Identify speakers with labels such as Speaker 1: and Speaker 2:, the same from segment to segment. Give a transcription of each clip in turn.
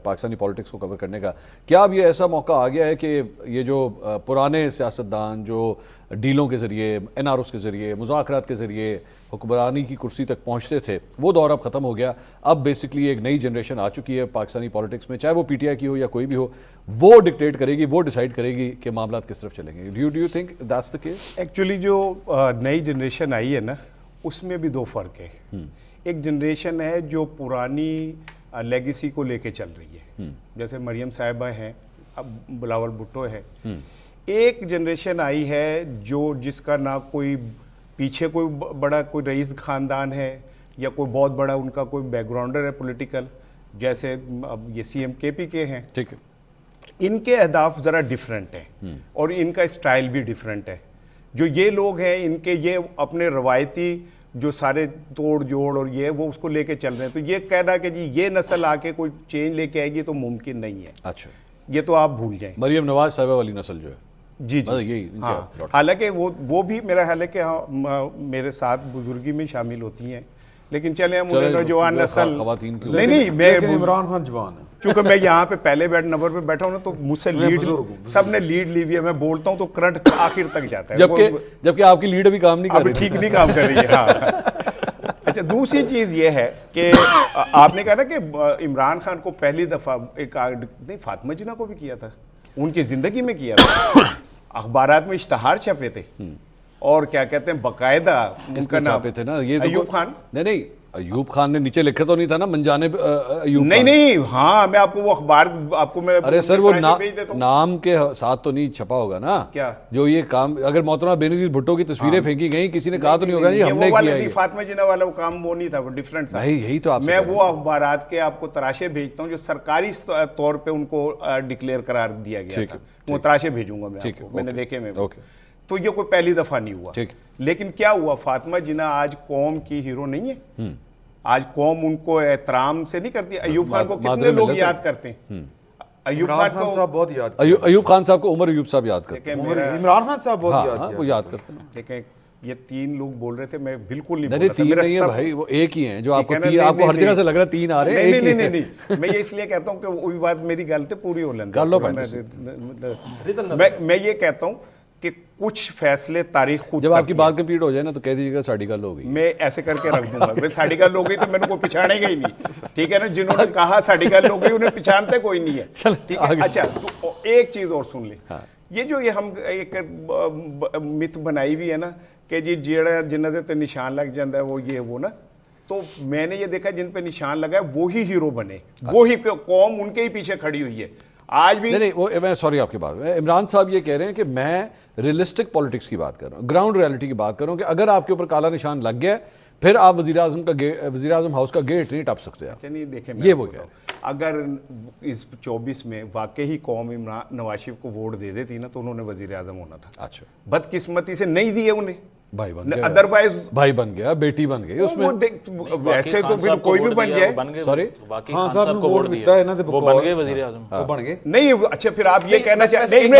Speaker 1: Pakistani politics کو کور کرنے کا. کیا اب یہ ایسا موقع آ گیا ہے کہ یہ جو پرانے سیاستدان جو ڈیلوں کے ذریعے این آر اوز کے ذریعے مذاکرات کے ذریعے حکمرانی کی کرسی تک پہنچتے تھے وہ دور اب ختم ہو گیا, اب بیسکلی ایک نئی جنریشن آ چکی ہے پاکستانی پالیٹکس میں, چاہے وہ پی ٹی آئی کی ہو یا کوئی بھی ہو, وہ ڈکٹیٹ کرے گی, وہ ڈیسائیڈ کرے گی کہ معاملات کس طرف چلیں گے. Do you think that's the case?
Speaker 2: Actually جو نئی جنریشن آئی ہے نا اس میں بھی دو فرق ہے. ایک جنریشن ہے جو پرانی لیگیسی کو لے کے چل رہی ہے, جیسے مریم صاحبہ ہیں, اب بلاول بھٹو ہے. ایک جنریشن آئی ہے جو جس کا نہ کوئی پیچھے کوئی بڑا کوئی رئیس خاندان ہے یا کوئی بہت بڑا ان کا کوئی بیک گراؤنڈر ہے پولیٹیکل, جیسے اب یہ سی ایم کے پی کے ہیں.
Speaker 1: ٹھیک ہے,
Speaker 2: ان کے اہداف ذرا ڈیفرنٹ ہیں اور ان کا اسٹائل بھی ڈیفرنٹ ہے. جو یہ لوگ ہیں ان کے یہ اپنے روایتی جو سارے توڑ جوڑ اور یہ وہ اس کو لے کے چل رہے ہیں, تو یہ کہنا کہ جی یہ نسل آ کے کوئی چینج لے کے آئے گی تو ممکن نہیں ہے.
Speaker 1: اچھا,
Speaker 2: یہ تو آپ بھول جائیں.
Speaker 1: مریم نواز صاحبہ والی نسل جو ہے,
Speaker 2: جی جی ہاں, حالانکہ وہ بھی میرا خیال ہے کہ میرے ساتھ بزرگی میں شامل ہوتی ہیں, لیکن چلیں ہم انہیں نوجوان نسل
Speaker 1: خواتین کی
Speaker 2: نہیں میں
Speaker 3: عمران خان جوان ہے
Speaker 2: کیونکہ میں یہاں پہ پہلے بیڈ نمبر پہ بیٹھا ہوں نا, تو مجھ سے لیڈ سب نے لیڈ لی ہوئی ہے, میں بولتا ہوں تو کرنٹ آخر تک جاتا ہے,
Speaker 1: جبکہ آپ کی لیڈ ابھی کام نہیں کر رہی,
Speaker 2: ٹھیک نہیں کام کر رہی ہے. ہاں اچھا, دوسری چیز یہ ہے کہ آپ نے کہا نا کہ عمران خان کو پہلی دفعہ ایک نہیں فاطمہ جناح کو بھی کیا تھا, ان کی زندگی میں کیا تھا, اخبارات میں اشتہار چھپے تھے اور کیا کہتے ہیں باقاعدہ ان کا نام
Speaker 1: تھے نا, یہ
Speaker 2: ایوب خان.
Speaker 1: نہیں ایوب خان نے نیچے لکھا تو نہیں تھا نا منجانب ایوب,
Speaker 2: نہیں ہاں میں آپ کو وہ اخبار آپ کو میں
Speaker 1: ارے سر وہ نام کے ساتھ تو نہیں چھپا ہوگا نا
Speaker 2: کیا
Speaker 1: جو یہ کام, اگر محترمہ بینظیر بھٹو کی تصویریں پھینکی گئیں کسی نے کہا تو نہیں ہوگا یہ ہم نے کیا ہے.
Speaker 2: فاطمہ جناح والا وہ کام وہ نہیں تھا, وہ ڈیفرنٹ تھا.
Speaker 1: یہی تو
Speaker 2: میں وہ اخبارات کے آپ کو تراشے بھیجتا ہوں جو سرکاری طور پہ ان کو ڈکلیئر قرار دیا گیا تھا, وہ تراشے بھیجوں گا میں نے دیکھے میں. تو یہ کوئی پہلی دفعہ نہیں ہوا, لیکن کیا ہوا, فاطمہ جناح آج قوم کی ہیرو نہیں ہے. آج قوم ان کو احترام سے نہیں کرتی. ایوب خان کو کتنے لوگ یاد کرتے ہیں, ایوب خان
Speaker 3: صاحب بہت یاد,
Speaker 1: ایوب خان صاحب کو عمر ایوب صاحب یاد کرتے ہیں,
Speaker 3: عمران خان صاحب بہت یاد,
Speaker 1: وہ یاد کرتے ہیں.
Speaker 2: دیکھیں یہ تین لوگ بول رہے تھے, میں بالکل نہیں
Speaker 1: بول رہا تھا, نہیں ہے بھائی وہ ایک ہی ہیں جو آپ کو ہر جگہ سے لگ رہا ہے تین آ رہے ہیں.
Speaker 2: نہیں میں یہ اس لیے کہتا ہوں کہ وہی بات میری غلطی پوری ہو لیں. میں یہ کہتا ہوں کہ کچھ فیصلے تاریخ خود,
Speaker 1: جب آپ کی بات کمپلیٹ ہو جائے نا تو کہہ دیجیے گا ساڑھی گل ہو گئی,
Speaker 2: میں ایسے کر کے رکھ دوں گا. میں ساڑھی گل ہو گئی تو میرے کو پچھاڑے گا ہی نہیں, ٹھیک ہے نا. جنہوں نے کہا ساڑھی گل ہو گئی انہیں پچھانتے کوئی نہیں ہے, ٹھیک ہے. اچھا تو ایک چیز اور سن لیں, یہ جو یہ ہم ایک مت بنائی ہوئی ہے نا کہ جی جیڑا جنہاں دے تے نشان لگ جاندہ ہے وہ یہ وہ نا, تو میں نے یہ دیکھا جن پہ نشان لگا ہے وہی ہیرو بنے, وہی قوم ان کے ہی پیچھے کھڑی ہوئی ہے آج بھی.
Speaker 1: نہیں وہ میں سوری آپ کی بات, عمران صاحب یہ کہہ رہے ہیں کہ میں ریئلسٹک پالیٹکس کی بات کر رہا ہوں, گراؤنڈ ریالٹی کی بات کر رہا ہوں کہ اگر آپ کے اوپر کالا نشان لگ گیا پھر آپ وزیر اعظم ہاؤس کا گیٹ نہیں ٹپ سکتے. آپ
Speaker 2: نہیں دیکھیں,
Speaker 1: یہ وہ
Speaker 2: اگر اس 24 میں واقعی قوم نواز شریف کو ووٹ دے دیتی نا تو انہوں نے وزیر اعظم ہونا تھا.
Speaker 1: اچھا,
Speaker 2: بدقسمتی سے نہیں دیے انہیں,
Speaker 1: بھائی بن گیا,
Speaker 2: ادروائز
Speaker 1: بھائی بن گیا, بیٹی بن گئی, اس میں
Speaker 2: ویسے تو پھر کوئی بھی بن جائے.
Speaker 1: سوری
Speaker 3: خان صاحب کو ووٹ ملتا ہے نا تو وہ بن گئے وزیر اعظم, وہ بن گئے.
Speaker 2: نہیں اچھا پھر آپ یہ کہنا چاہتے ہیں, ایک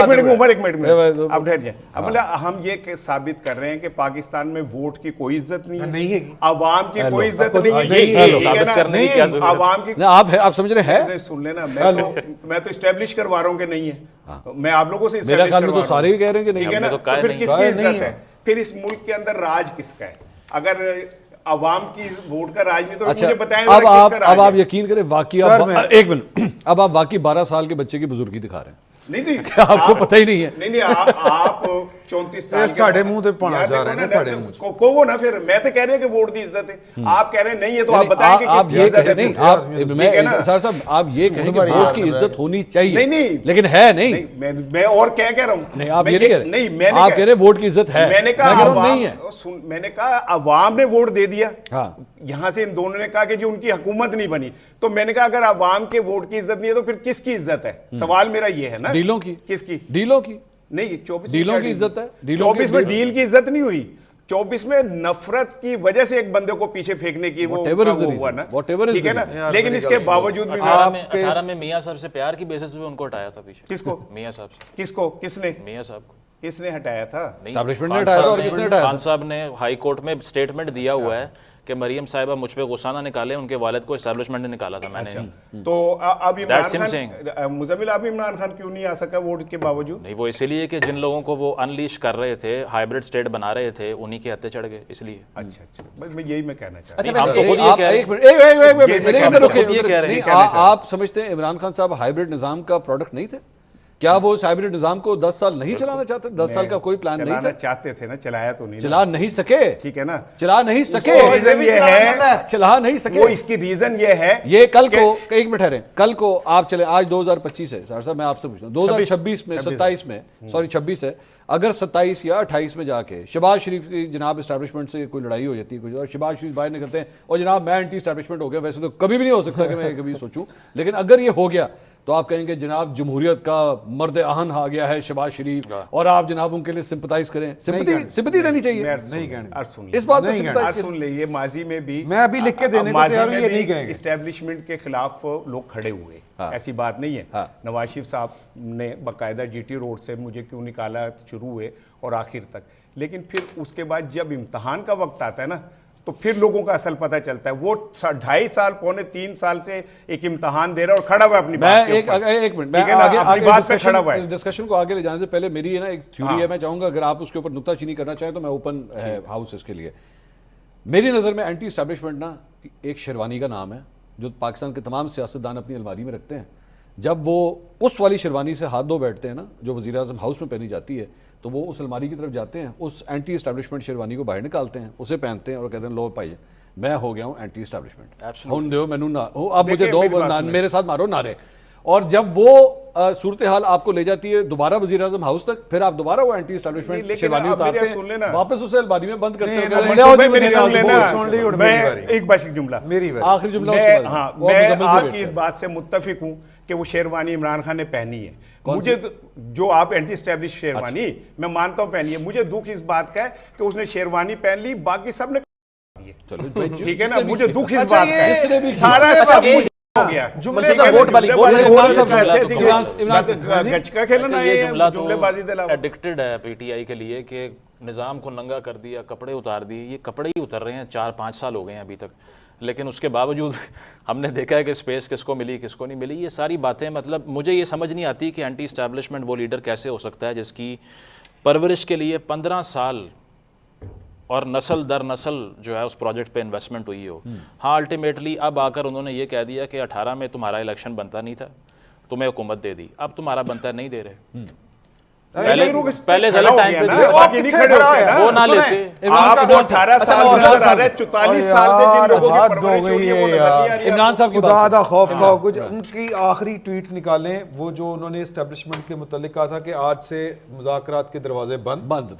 Speaker 2: منٹ اب ٹھہر جائیں. اب ہم یہ ثابت کر رہے ہیں کہ پاکستان میں ووٹ کی کوئی عزت نہیں ہے, عوام کی کوئی عزت نہیں ہے. عوام کی
Speaker 1: آپ سمجھ رہے ہیں,
Speaker 2: سن لینا, میں تو اسٹیبلش کروا رہا ہوں کہ نہیں ہے, میں آپ لوگوں سے
Speaker 1: میرا خیال میں تو سارے ہی کہہ رہے ہیں کہ نہیں
Speaker 2: ہے نا. پھر کس کی عزت ہے, پھر اس ملک کے اندر راج کس کا ہے؟ اگر عوام کی ووٹ کا راج نہیں تو مجھے بتائیں
Speaker 1: اب آپ یقین کریں واقعی, ایک منٹ, اب آپ واقعی 12 سال کے بچے کی بزرگی دکھا رہے ہیں.
Speaker 2: نہیں
Speaker 1: آپ کو پتہ ہی نہیں ہے.
Speaker 2: نہیں آپ 34 سال
Speaker 3: ساڑھے منہ تے پانا جا رہے ہیں, ساڑھے منہ
Speaker 2: کو نا. پھر میں تو کہہ رہے ہیں کہ ووٹ دی عزت ہے, آپ کہہ رہے ہیں نہیں ہے, تو آپ بتائیں کہ کس کی عزت ہے.
Speaker 1: نہیں سر صاحب آپ یہ کہیں کہ ووٹ کی عزت ہونی چاہیے,
Speaker 2: نہیں
Speaker 1: لیکن ہے نہیں.
Speaker 2: میں اور کیا کہہ رہا ہوں,
Speaker 1: نہیں آپ یہ نہیں کہہ رہے, آپ کہہ رہے ووٹ کی عزت ہے.
Speaker 2: میں نے کہا میں نے کہا عوام نے ووٹ دے دیا, یہاں سے ان دونوں نے کہا کہ جی ان کی حکومت نہیں بنی, تو میں نے کہا اگر عوام کے ووٹ کی عزت نہیں ہے تو پھر کس کی عزت ہے؟ سوال میرا یہ ہے نا.
Speaker 1: ڈیلوں کی,
Speaker 2: کس کی
Speaker 1: ڈیلوں کی,
Speaker 2: نہیں 24
Speaker 1: ڈیلوں کی عزت ہے.
Speaker 2: 24 میں ڈیل کی عزت نہیں ہوئی, 24 میں نفرت کی وجہ سے ایک بندے کو پیچھے پھینکنے کی وہ ہوا نا, ٹھیک ہے نا. لیکن اس کے باوجود بھی
Speaker 4: 18 میں میاں صاحب سے پیار کی بیسس پہ ان کو ہٹایا تھا پیچھے.
Speaker 2: کس کو؟
Speaker 4: میاں صاحب سے.
Speaker 2: کس کو, کس نے؟
Speaker 4: میاں صاحب کو.
Speaker 2: किस ने हटाया था?
Speaker 1: एस्टैब्लिशमेंट ने हटाया था और किसने हटाया?
Speaker 3: खान साहब ने हाई कोर्ट में स्टेटमेंट दिया हुआ है कि मरियम साहिबा मुझ पे गुस्सा ना निकाले, उनके वालिद को एस्टैब्लिशमेंट ने निकाला था मैंने।
Speaker 2: तो अब इमरान
Speaker 3: That's him
Speaker 2: खान, मुजम्मिल, अब इमरान खान क्यों नहीं आ सका वोट के बावजूद?
Speaker 3: नहीं, वो इसीलिए कि जिन लोगों को वो अनलीश कर रहे थे, हाइब्रिड स्टेट बना रहे थे, उन्हीं के हत्थे चढ़ गए, इसलिए।
Speaker 2: अच्छा, मैं यही मैं कहना चाहता
Speaker 3: अच्छा, आप तो खुद ये कह रहे हैं।
Speaker 1: एक मिनट, एक मिनट,
Speaker 3: ये
Speaker 1: मेरे अंदर रुकिए,
Speaker 3: खुद ये कह रहे हैं।
Speaker 1: नहीं, आप समझते हैं इमरान खान साहब हाइब्रिड निजाम का प्रोडक्ट नहीं थे? क्या वो इस हाइब्रिड निजाम को 10 साल नहीं चलाना चाहते? 10 साल का कोई प्लान नहीं था?
Speaker 2: चाहते थे ना, चलाया तो नहीं,
Speaker 1: चला नहीं सके,
Speaker 2: ठीक है ना,
Speaker 1: चला नहीं सके,
Speaker 2: रीजन ये है,
Speaker 1: चला नहीं सके।
Speaker 2: वो इसकी रीजन ये है,
Speaker 1: ये कल को, एक मिनट ठहरे, कल को आप चले, आज 2025 है सर साहब, मैं आपसे पूछ रहा हूँ 2026 में, 27 में, सॉरी 26 है, अगर 27 या 28 में जाके शहबाज शरीफ की जनाब एस्टैब्लिशमेंट से कोई लड़ाई हो जाती है कुछ, और शहबाज शरीफ भाई ने कहते हैं और जनाब मैं एंटी एस्टैब्लिशमेंट हो गया, वैसे तो कभी भी नहीं हो सकता कि मैं कभी सोचूं, लेकिन अगर ये हो गया तो आप कहेंगे जनाब जमहूरियत का मर्द आहन आ गया है शहबाज शरीफ, और आप जनाब उनके लिए सिंपैथाइज करें, सिंपैथी देनी चाहिए।
Speaker 2: नहीं कहना,
Speaker 1: इस बात पे
Speaker 2: सुन ले, ये माजी में भी
Speaker 4: मैं अभी लिख के देने को तैयार हूं, ये नहीं कहेंगे
Speaker 2: एस्टैब्लिशमेंट के खिलाफ लोग खड़े हुए, ऐसी बात नहीं है। नवाज शरीफ साहब ने बाकायदा GT रोड से मुझे क्यों निकाला शुरू हुए और आखिर तक, लेकिन फिर उसके बाद जब इम्तहान का वक्त आता है ना, तो फिर लोगों का असल पता चलता है। वो 2.5 साल, पौने 3 साल से एक इम्तहान दे रहा है और खड़ा हुआ अपनी बात के ऊपर।
Speaker 1: एक मिनट, मैं आगे बात पे खड़ा हुआ है। इस डिस्कशन को आगे ले जाने से पहले मेरी है ना एक थ्योरी है, मैं चाहूंगा अगर आप उसके ऊपर नुक्ताचीनी करना चाहें तो मैं ओपन है हाउस इसके लिए। मेरी नजर में एंटी एस्टैब्लिशमेंट ना एक शेरवानी का नाम है जो पाकिस्तान के तमाम सियासतदान अपनी अलमारी में रखते हैं। जब वो उस वाली शेरवानी से हाथ धो बैठते हैं ना जो वज़ीर आज़म हाउस में पहनी जाती है, तो वो उस अलमारी की तरफ जाते हैं, उस एंटी एस्टैब्लिशमेंट शेरवानी को बाहर निकालते हैं, उसे पहनते हैं और कहते हैं लो भाई मैं हो गया हूँ एंटी एस्टैब्लिशमेंट, हुन दो मैनू ना हो, अब मुझे दो, मेरे साथ मारो नारे। और जब वो सूरत हाल आपको ले जाती है दोबारा वज़ीर आज़म हाउस तक, फिर आप दोबारा वो एंटी एस्टैब्लिशमेंट शेरवानी उतारते हैं, वापस उसे अलमारी में बंद करते हैं।
Speaker 2: एक बस जुमला,
Speaker 1: आखिरी जुमला,
Speaker 2: मैं आपकी इस बात से मुत्तफिक हूँ कि वो शेरवानी इमरान खान ने पहनी है। मुझे जो आप एंटी एस्टैब्लिश शेरवानी मैं मानता हूँ पहनी है, मुझे दुख इस बात का है कि उसने शेरवानी पहन ली, बाकी सब ने ठीक है ना, मुझे दुख इस बात का है, सारा हो गया
Speaker 3: वोट वाली
Speaker 2: गचका खेलना है, जुमलेबाजी
Speaker 3: एडिक्टेड है PTI के लिए कि निज़ाम को नंगा कर दिया, कपड़े उतार दिए। ये कपड़े ही उतर रहे हैं, 4-5 साल हो गए हैं अभी तक, लेकिन उसके बावजूद हमने देखा है कि स्पेस किसको मिली किसको नहीं मिली। ये सारी बातें, मतलब मुझे ये समझ नहीं आती कि एंटी एस्टैब्लिशमेंट वो लीडर कैसे हो सकता है जिसकी परवरिश के लिए 15 साल और नस्ल दर नस्ल जो है उस प्रोजेक्ट पे इन्वेस्टमेंट हुई हो। हाँ, अल्टीमेटली अब आकर उन्होंने ये कह दिया कि 18 में तुम्हारा इलेक्शन बनता नहीं था, तुम्हें हुकूमत दे दी, अब तुम्हारा बनता नहीं दे रहे। पहले गलत टाइम पे वो ना लेते।
Speaker 2: आपको 18 साल नजर आ रहा है, 44 साल से जिन लोगों की परवरिश हुई है वो नजर नहीं आ रही है।
Speaker 1: इमरान साहब की
Speaker 4: खुदा दा खौफ खाओ, कुछ उनकी आखिरी ट्वीट निकालें, वो जो उन्होंने एस्टैब्लिशमेंट के मुतालिक कहा था कि आज से मुज़ाकरात के दरवाजे बंद,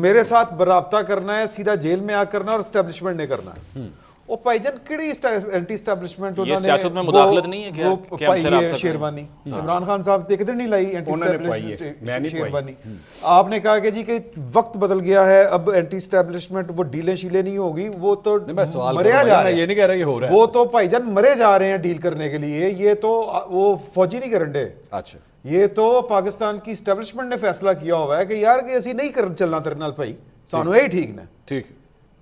Speaker 4: मेरे साथ बराबता करना है, सीधा जेल में आ करना और एस्टैब्लिशमेंट नहीं करना है। ओ भाईजान केड़ी एंटी एस्टैब्लिशमेंट
Speaker 3: ये सियासत में मुदाखलत नहीं है क्या कि हमसे राब्ता करें?
Speaker 4: शेरवानी इमरान खान साहब ने किधर नहीं लाई एंटी एस्टैब्लिशमेंट शेरवानी। आपने कहा कि जी कि वक्त बदल गया है, अब एंटी एस्टैब्लिशमेंट वो डीलें शीलें नहीं होगी, वो तो मरे जा रहे हैं।
Speaker 1: ये नहीं कह रहा कि हो रहा है,
Speaker 4: वो तो भाईजान मरे जा रहे हैं डील करने के लिए। ये तो वो फौजी नहीं करन दे,
Speaker 1: अच्छा
Speaker 4: ये तो पाकिस्तान की एस्टैब्लिशमेंट ने फैसला किया हुआ है कि यार कि ऐसी नहीं कर चलना तेरे नाल भाई, सानू यही ठीक ना।
Speaker 1: ठीक,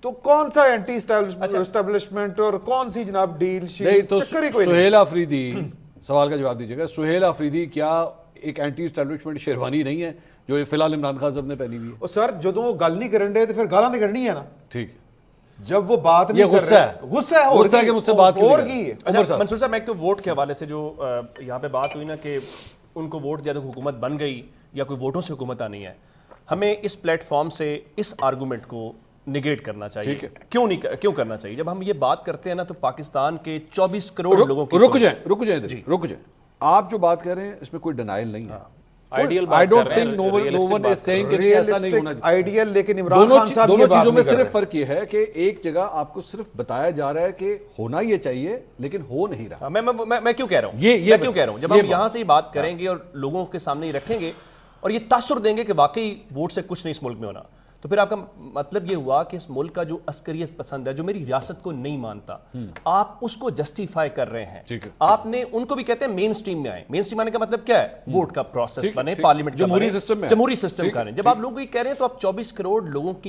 Speaker 4: तो कौन सा एंटी एस्टैब्लिशमेंट और कौन सी जनाब डील
Speaker 1: शील, तो सुहेल अफरीदी सवाल का जवाब दीजिएगा। सुहेल अफरीदी क्या एक एंटी एस्टैब्लिशमेंट शेरवानी नहीं है जो फिलहाल इमरान खान साहब ने पहनी हुई है?
Speaker 4: सर जो वो गल नहीं करन दे तो फिर गालां तो करनी है ना।
Speaker 1: ठीक,
Speaker 4: जब वो बात नहीं कर रहे, गुस्सा है
Speaker 1: कि मुझसे बात
Speaker 4: और की है।
Speaker 5: अच्छा मंसूर साहब, मैं एक तो वोट के हवाले से जो यहाँ पे बात हुई ना कि उनको वोट दिया तो हुकूमत बन गई या कोई वोटों से हुकूमत आनी है, हमें इस प्लेटफॉर्म से इस आर्गूमेंट को निगेट करना चाहिए। क्यों करना चाहिए? जब हम ये बात करते हैं ना तो पाकिस्तान के 24 करोड़ लोगों की
Speaker 1: रुक जाए। आप जो बात कर रहे हैं इसमें कोई डिनाइल नहीं है। I don't think no one is saying कि ऐसा नहीं होना चाहिए।
Speaker 4: आइडियल, लेकिन इमरान खान साहब
Speaker 1: दोनों चीजों में सिर्फ फर्क ये है कि एक जगह आपको सिर्फ बताया जा रहा है कि होना ये चाहिए लेकिन हो नहीं रहा।
Speaker 5: मैं क्यों कह रहा हूँ, मैं क्यों कह रहा हूँ, जब हम यहाँ से ये बात करेंगे और लोगों के सामने रखेंगे और ये तासुर देंगे कि वाकई वोट से कुछ नहीं इस मुल्क में होना, तो تو پھر آپ کا مطلب یہ ہوا کہ اس ملک کا جو عسکریت پسند ہے، جو میری ریاست کو نہیں مانتا، آپ اس کو جسٹیفائی کر رہے ہیں. آپ نے ان کو بھی کہتے ہیں مین سٹریم میں آئیں. مین سٹریم آنے کا مطلب کیا ہے؟ ووٹ کا پروسیس بنے، پارلیمنٹ کا بنے، جمہوری سسٹم کا. جب آپ لوگوں کو یہ کہہ رہے ہیں تو آپ 24 کروڑ لوگوں کی